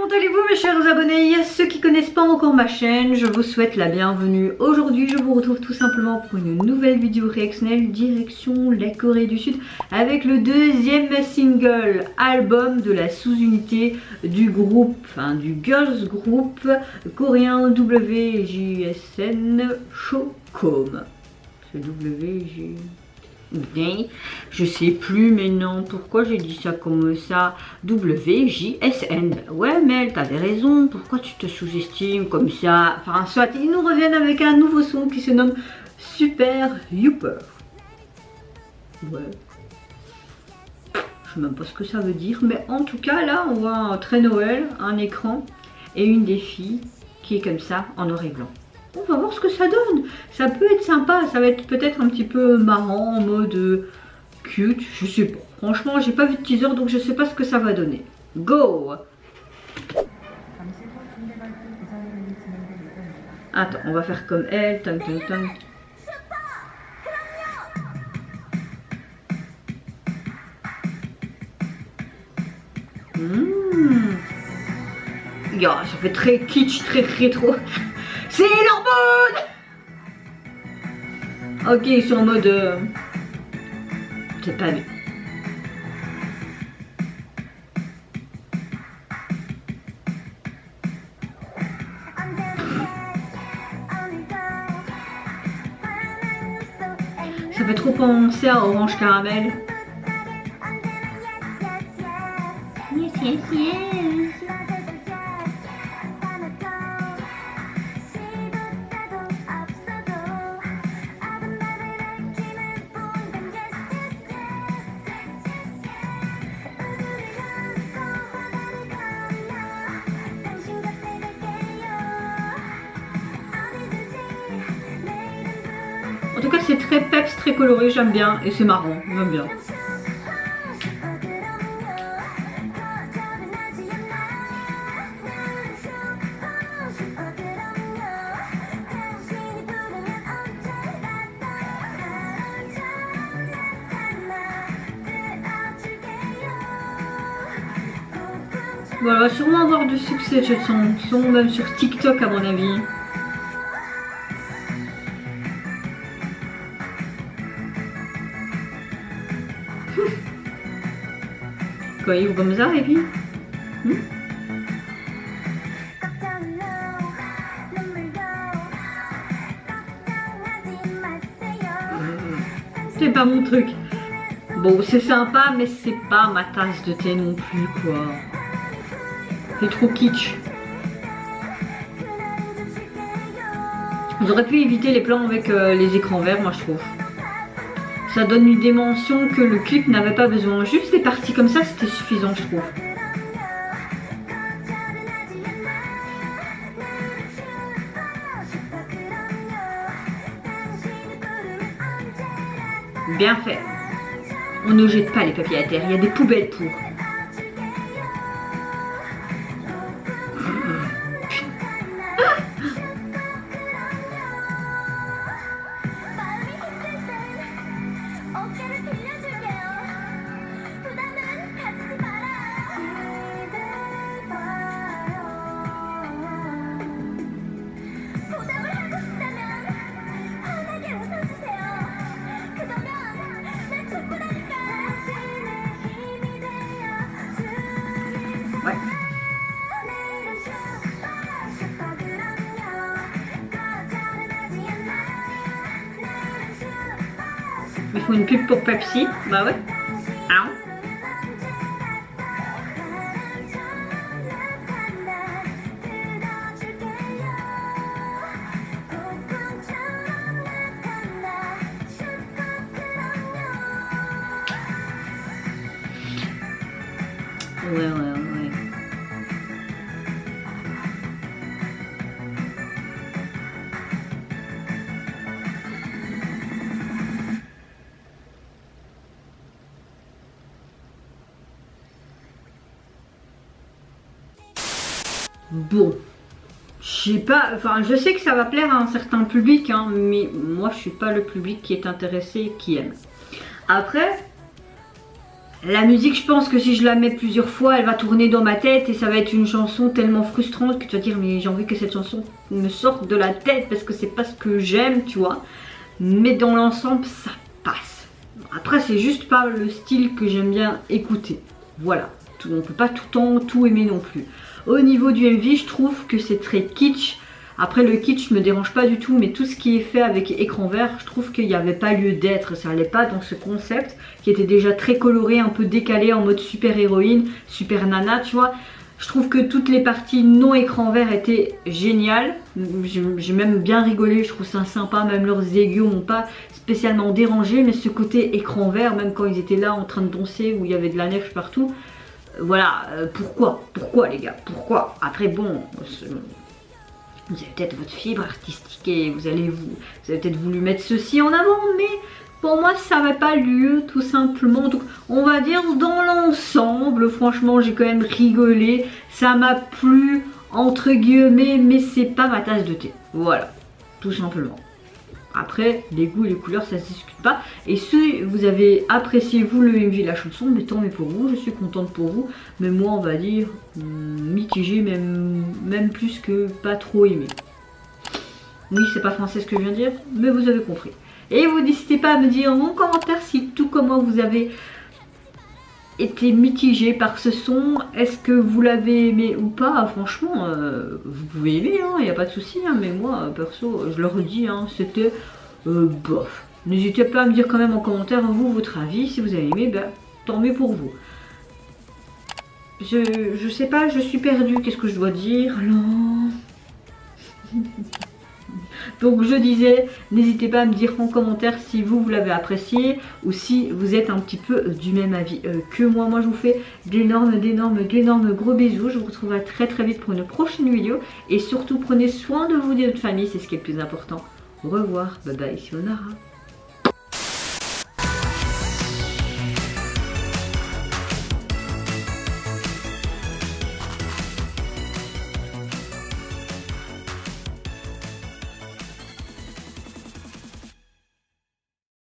comment allez-vous mes chers abonnés? À ceux qui connaissent pas encore ma chaîne, je vous souhaite la bienvenue. Aujourd'hui je vous retrouve tout simplement pour une nouvelle vidéo réactionnelle direction la Corée du Sud avec le deuxième single album de la sous-unité du groupe, du girls group coréen WJSN Chocom. C'est WJ... Je sais plus mais non, pourquoi j'ai dit ça comme ça? WJSN. Ouais Mel, t'avais raison, pourquoi tu te sous-estimes comme ça? Enfin soit, ils nous reviennent avec un nouveau son qui se nomme Super Youper. Ouais. Je sais même pas ce que ça veut dire, mais en tout cas là on voit un très Noël, un écran et une des filles qui est comme ça en noir et blanc. On va voir ce que ça donne. Ça peut être sympa, ça va être peut-être un petit peu marrant en mode cute, je sais pas. Franchement, j'ai pas vu de teaser donc je sais pas ce que ça va donner. Go! Attends, on va faire comme elle. Tang, tang, tang. Ya, ça fait très kitsch, très rétro. C'est l'hormone! Ok, ils sont en mode... C'est pas bien. Ça fait trop penser à Orange Caramel. Yes, yes, yes. En tout cas c'est très peps, très coloré, j'aime bien et c'est marrant, j'aime bien. Bon, elle va sûrement avoir du succès cette chanson, même sur TikTok à mon avis. Quand il ouvre comme ça et puis... C'est pas mon truc. Bon, c'est sympa, mais c'est pas ma tasse de thé non plus, quoi. C'est trop kitsch. Vous auriez pu éviter les plans avec les écrans verts, moi je trouve. Ça donne une dimension que le clip n'avait pas besoin. Juste des parties comme ça, c'était suffisant, je trouve. Bien fait. On ne jette pas les papiers à terre, il y a des poubelles pour. Ouais. Il faut une pub pour Pepsi, bah ouais. Ah. Ouais. Bon, je sais pas, enfin je sais que ça va plaire à un certain public, hein, mais moi je suis pas le public qui est intéressé et qui aime. Après, La musique, je pense que si je la mets plusieurs fois, elle va tourner dans ma tête et ça va être une chanson tellement frustrante que tu vas dire mais j'ai envie que cette chanson me sorte de la tête parce que c'est pas ce que j'aime, tu vois. Mais dans l'ensemble, ça passe. Après, c'est juste pas le style que j'aime bien écouter. Voilà, on peut pas tout le temps tout aimer non plus. Au niveau du MV, je trouve que c'est très kitsch. Après, le kitsch me dérange pas du tout, mais tout ce qui est fait avec écran vert, je trouve qu'il n'y avait pas lieu d'être. Ça allait pas dans ce concept qui était déjà très coloré, un peu décalé en mode super héroïne, super nana, tu vois. Je trouve que toutes les parties non écran vert étaient géniales. J'ai même bien rigolé, je trouve ça sympa. Même leurs aiguilles m'ont pas spécialement dérangé, mais ce côté écran vert, même quand ils étaient là en train de danser, où il y avait de la neige partout. Voilà, pourquoi les gars, pourquoi? Après bon, vous avez peut-être votre fibre artistique et vous avez peut-être voulu mettre ceci en avant, mais pour moi ça n'avait pas lieu tout simplement. Donc on va dire dans l'ensemble, franchement j'ai quand même rigolé, ça m'a plu entre guillemets, mais c'est pas ma tasse de thé. Voilà, tout simplement. Après, les goûts et les couleurs, ça se discute pas. Et si vous avez apprécié, vous, le MV, la chanson, mais tant mieux pour vous, je suis contente pour vous. Mais moi, on va dire, mitigé, même plus que pas trop aimé. Oui, c'est pas français ce que je viens de dire, mais vous avez compris. Et vous n'hésitez pas à me dire en commentaire si tout comment vous avez été mitigé par ce son. Est-ce que vous l'avez aimé ou pas? Franchement, vous pouvez aimer, il n'y a pas de souci, mais moi, perso, je le redis, c'était bof. N'hésitez pas à me dire quand même en commentaire, vous, votre avis. Si vous avez aimé, ben, tant mieux pour vous. Je sais pas, je suis perdue. Qu'est-ce que je dois dire alors? Donc je disais, n'hésitez pas à me dire en commentaire si vous l'avez apprécié ou si vous êtes un petit peu du même avis que moi. Moi je vous fais d'énormes gros bisous. Je vous retrouverai très vite pour une prochaine vidéo. Et surtout prenez soin de vous et de votre famille, c'est ce qui est le plus important. Au revoir, bye bye, ici Onara.